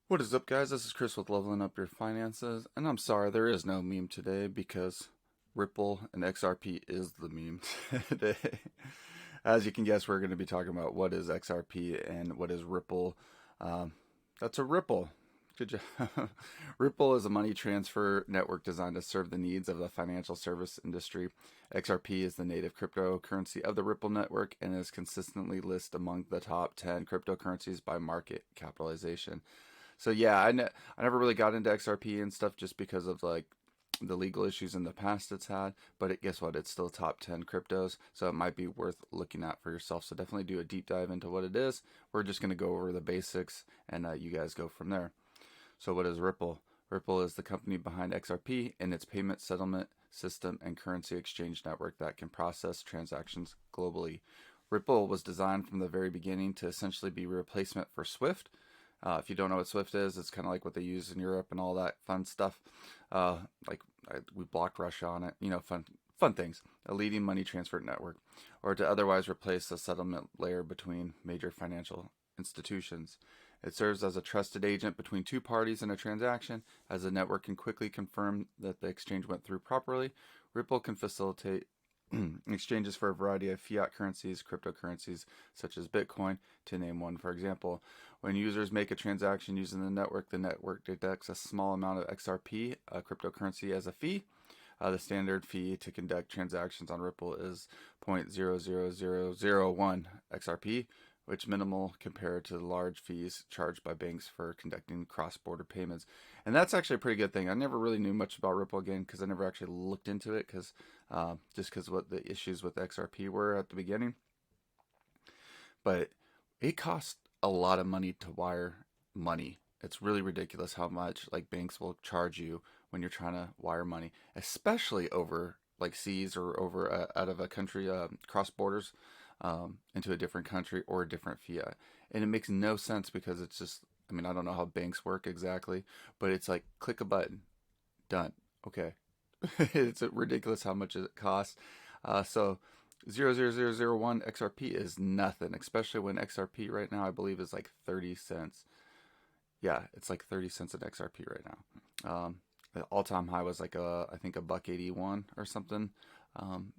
What is up, guys? This is Chris with Leveling Up Your Finances, and I'm sorry there is no meme today because Ripple and XRP is the meme today. As you can guess, we're going to be talking about what is XRP and what is Ripple. Um, that's a Ripple. Good job. Ripple is a money transfer network designed to serve the needs of the financial service industry. XRP is the native cryptocurrency of the Ripple network and is consistently listed among the top 10 cryptocurrencies by market capitalization. So yeah, I never really got into XRP and stuff just because of like the legal issues in the past it's had. But guess what? It's still top 10 cryptos, so it might be worth looking at for yourself. So definitely do a deep dive into what it is. We're just going to go over the basics, and you guys go from there. So what is Ripple? Ripple is the company behind XRP and its payment settlement system and currency exchange network that can process transactions globally. Ripple was designed from the very beginning to essentially be a replacement for Swift. If you don't know what Swift is, it's kind of like what they use in Europe and all that fun stuff. Uh, like we blocked Russia on it, fun things. A leading money transfer network, or to otherwise replace a settlement layer between major financial institutions. It serves as a trusted agent between two parties in a transaction, as the network can quickly confirm that the exchange went through properly. Ripple can facilitate exchanges for a variety of fiat currencies, cryptocurrencies such as Bitcoin, to name one. For example, when users make a transaction using the network deducts a small amount of XRP, a cryptocurrency, as a fee. The standard fee to conduct transactions on Ripple is 0.00001 XRP, which minimal compared to the large fees charged by banks for conducting cross-border payments. And that's actually a pretty good thing. I never really knew much about Ripple again because I never actually looked into it just because what the issues with XRP were at the beginning. But it costs a lot of money to wire money. It's really ridiculous how much like banks will charge you when you're trying to wire money, especially over like seas or over out of a country, cross borders into a different country or a different fiat. And it makes no sense because it's just, I mean, I don't know how banks work exactly, but it's like click a button, done. Okay. It's ridiculous how much it costs. So 0.00001 XRP is nothing, especially when XRP right now I believe is like 30 cents. Yeah, it's like 30 cents an XRP right now. The all-time high was like I think a buck 81 or something um,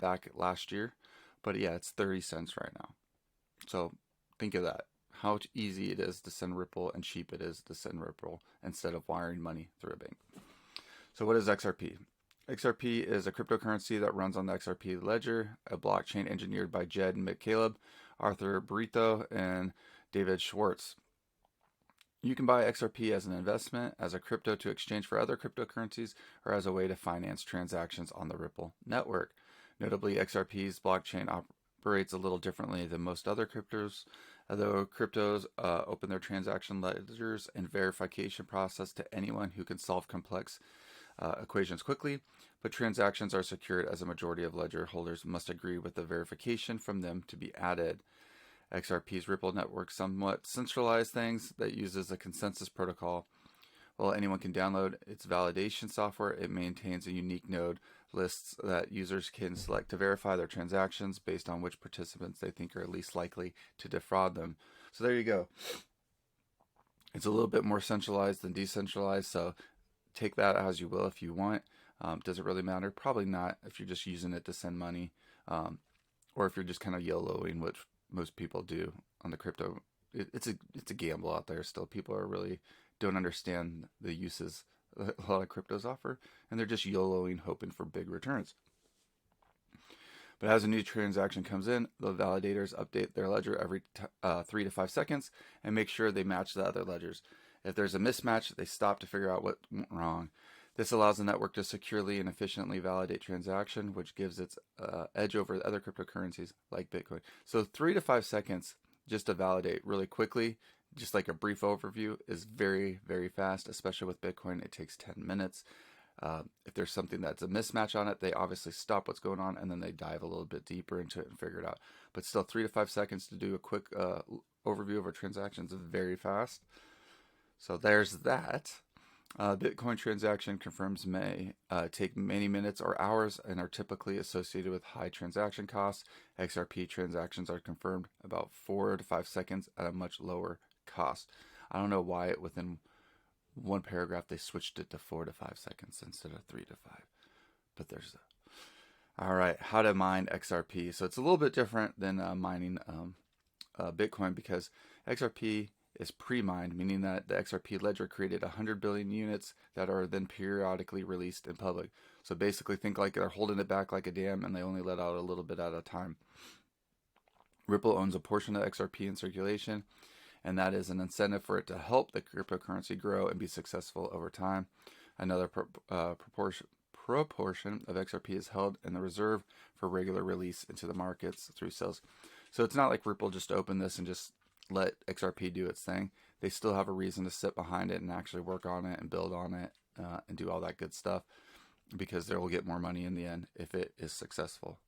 back last year. But yeah, it's 30 cents right now. So think of that. How easy it is to send Ripple and cheap it is to send Ripple instead of wiring money through a bank. So what is XRP? XRP is a cryptocurrency that runs on the XRP ledger, a blockchain engineered by Jed McCaleb, Arthur Burrito, and David Schwartz. You can buy XRP as an investment, as a crypto to exchange for other cryptocurrencies, or as a way to finance transactions on the Ripple network. Notably, XRP's blockchain operates a little differently than most other cryptos, although cryptos open their transaction ledgers and verification process to anyone who can solve complex equations quickly, but transactions are secured as a majority of ledger holders must agree with the verification from them to be added. XRP's Ripple network somewhat centralized things that uses a consensus protocol. While anyone can download its validation software, it maintains a unique node lists that users can select to verify their transactions based on which participants they think are least likely to defraud them. So there you go. It's a little bit more centralized than decentralized, so take that as you will if you want. Does it really matter? Probably not if you're just using it to send money, or if you're just kind of YOLOing, which most people do on the crypto. It's a gamble out there still. People are really don't understand the uses a lot of cryptos offer, and they're just YOLOing, hoping for big returns. But as a new transaction comes in, the validators update their ledger every 3 to 5 seconds and make sure they match the other ledgers. If there's a mismatch, they stop to figure out what went wrong. This allows the network to securely and efficiently validate transaction, which gives its edge over other cryptocurrencies like Bitcoin. So 3 to 5 seconds just to validate really quickly, just like a brief overview, is very, very fast, especially with Bitcoin. It takes 10 minutes. If there's something that's a mismatch on it, they obviously stop what's going on and then they dive a little bit deeper into it and figure it out. But still, 3 to 5 seconds to do a quick overview of a transaction is very fast. So there's that. Bitcoin transaction confirms may take many minutes or hours and are typically associated with high transaction costs. XRP transactions are confirmed about 4 to 5 seconds at a much lower cost. I don't know why within one paragraph they switched it to 4 to 5 seconds instead of 3 to 5. But there's all right, how to mine XRP. So it's a little bit different than mining Bitcoin, because XRP is pre-mined, meaning that the XRP ledger created 100 billion units that are then periodically released in public. So basically think like they're holding it back like a dam, and they only let out a little bit at a time. Ripple owns a portion of XRP in circulation, and that is an incentive for it to help the cryptocurrency grow and be successful over time. Another proportion of XRP is held in the reserve for regular release into the markets through sales. So it's not like Ripple just opened this and just let XRP do its thing. They still have a reason to sit behind it and actually work on it and build on it and do all that good stuff, because they will get more money in the end if it is successful.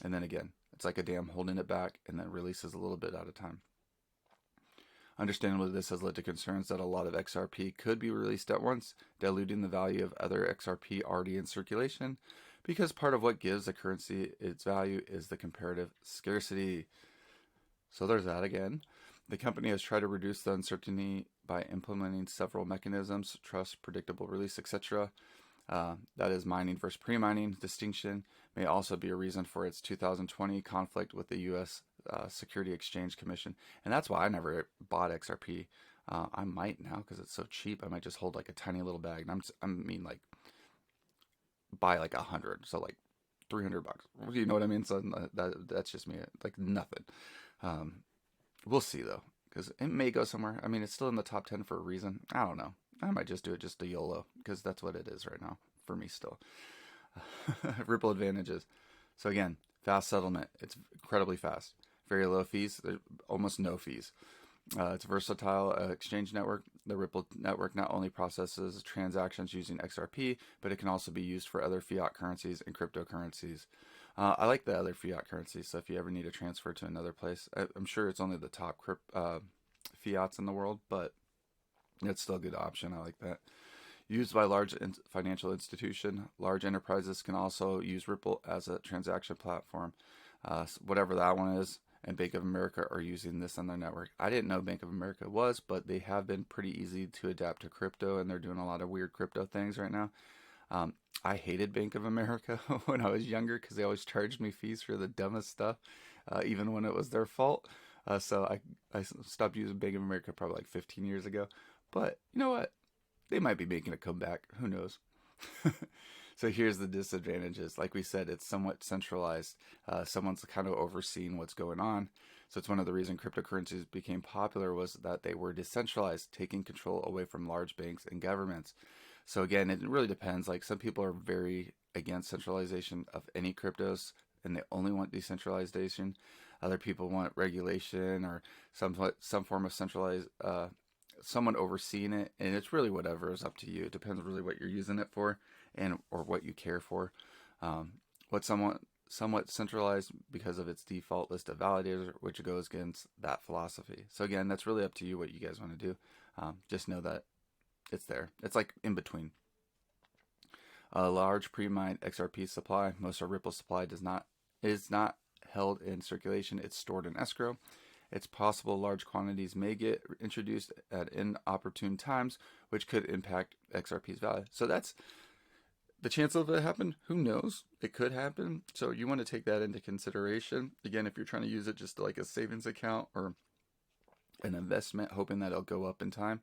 And then again, it's like a dam holding it back and then releases a little bit at a time. Understandably, this has led to concerns that a lot of XRP could be released at once, diluting the value of other XRP already in circulation, because part of what gives a currency its value is the comparative scarcity. So there's that again. The company has tried to reduce the uncertainty by implementing several mechanisms: trust, predictable release, etc. That is, mining versus pre-mining distinction may also be a reason for its 2020 conflict with the U.S. Security Exchange Commission. And that's why I never bought XRP. I might now, because it's so cheap. I might just hold like a tiny little bag. And I mean like buy like 100, so like $300. You know what I mean? So that's just me, like nothing. We'll see though, because it may go somewhere. I mean, it's still in the top 10 for a reason. I don't know. I might just do it just a YOLO, because that's what it is right now for me still. Ripple advantages. So again, fast settlement. It's incredibly fast. Very low fees. There's almost no fees. It's a versatile exchange network. The Ripple network not only processes transactions using XRP, but it can also be used for other fiat currencies and cryptocurrencies. I like the other fiat currencies, so if you ever need to transfer to another place, I'm sure it's only the top fiats in the world, but it's still a good option. I like that. Used by large financial institution, large enterprises can also use Ripple as a transaction platform. Whatever that one is, and Bank of America are using this on their network. I didn't know Bank of America was, but they have been pretty easy to adapt to crypto, and they're doing a lot of weird crypto things right now. I hated Bank of America when I was younger, because they always charged me fees for the dumbest stuff, even when it was their fault. So I stopped using Bank of America probably like 15 years ago. But you know what? They might be making a comeback. Who knows? So here's the disadvantages. Like we said, it's somewhat centralized. Someone's kind of overseeing what's going on. So it's one of the reasons cryptocurrencies became popular, was that they were decentralized, taking control away from large banks and governments. So again, it really depends. Like some people are very against centralization of any cryptos, and they only want decentralization. Other people want regulation or some form of centralized, someone overseeing it. And it's really whatever is up to you. It depends really what you're using it for, and or what you care for. What's somewhat centralized because of its default list of validators, which goes against that philosophy. So again, that's really up to you what you guys want to do. Just know that it's there. It's like in between. A large pre-mined XRP supply, most of Ripple supply is not held in circulation. It's stored in escrow. It's possible large quantities may get introduced at inopportune times, which could impact XRP's value. So that's the chance of it happen. Who knows? It could happen. So you want to take that into consideration. Again, if you're trying to use it just like a savings account or an investment, hoping that it'll go up in time,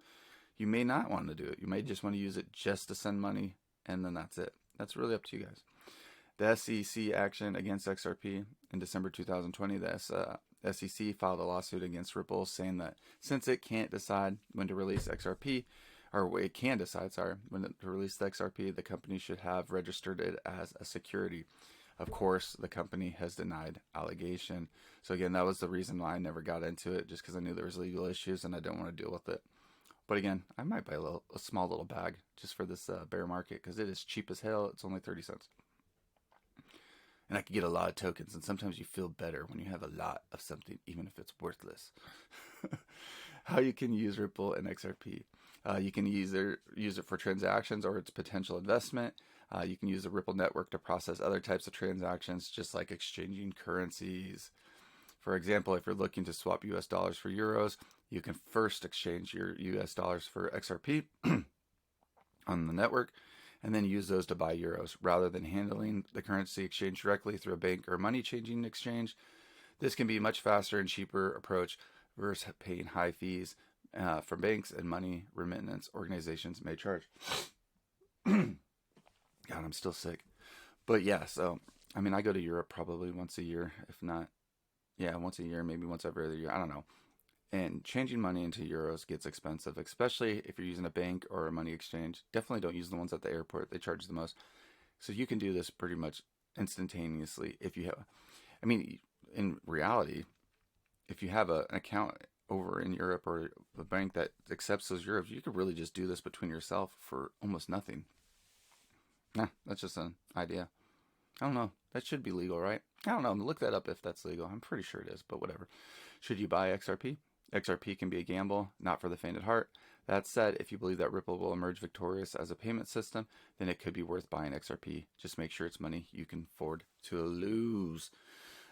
you may not want to do it. You may just want to use it just to send money, and then that's it. That's really up to you guys. The SEC action against XRP in December 2020, the SEC filed a lawsuit against Ripple, saying that since it can't decide when to release XRP, or it can decide, when to release the XRP, the company should have registered it as a security. Of course, the company has denied allegation. So again, that was the reason why I never got into it, just because I knew there was legal issues and I didn't want to deal with it. But again, I might buy a small little bag just for this bear market, because it is cheap as hell. It's only 30 cents. And I could get a lot of tokens, and sometimes you feel better when you have a lot of something, even if it's worthless. How you can use Ripple and XRP. You can use it for transactions or its potential investment. You can use the Ripple network to process other types of transactions, just like exchanging currencies. For example, if you're looking to swap US dollars for euros, you can first exchange your US dollars for XRP on the network and then use those to buy euros rather than handling the currency exchange directly through a bank or money changing exchange. This can be a much faster and cheaper approach versus paying high fees from banks and money remittance organizations may charge. God, I'm still sick. But yeah, so I mean, I go to Europe probably once a year, if not, yeah, once a year, maybe once every other year. I don't know. And changing money into euros gets expensive, especially if you're using a bank or a money exchange. Definitely don't use the ones at the airport. They charge the most. So you can do this pretty much instantaneously if you have, I mean, in reality, if you have an account over in Europe or a bank that accepts those euros, you could really just do this between yourself for almost nothing. Nah, that's just an idea. I don't know. That should be legal, right? I don't know. Look that up if that's legal. I'm pretty sure it is, but whatever. Should you buy XRP? XRP can be a gamble, not for the faint of heart. That said, if you believe that Ripple will emerge victorious as a payment system, then it could be worth buying XRP. Just make sure it's money you can afford to lose.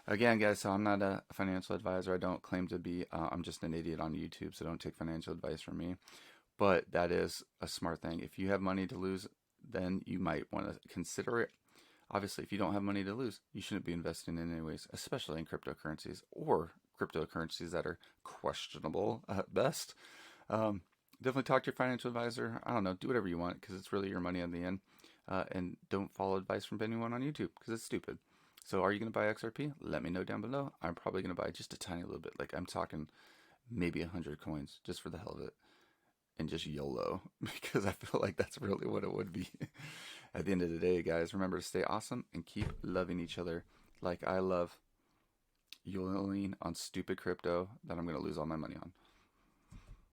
Again, guys, so I'm not a financial advisor. I don't claim to be. I'm just an idiot on YouTube, so don't take financial advice from me. But that is a smart thing. If you have money to lose, then you might want to consider it. Obviously, if you don't have money to lose, you shouldn't be investing in anyways, especially in cryptocurrencies or cryptocurrencies that are questionable at best. Definitely talk to your financial advisor. I don't know, do whatever you want because it's really your money in the end. And don't follow advice from anyone on YouTube because it's stupid. So are you going to buy XRP? Let me know down below. I'm probably going to buy just a tiny little bit. Like I'm talking maybe 100 coins just for the hell of it. And just YOLO because I feel like that's really what it would be. At the end of the day, guys, remember to stay awesome and keep loving each other like I love YOLOing on stupid crypto that I'm going to lose all my money on.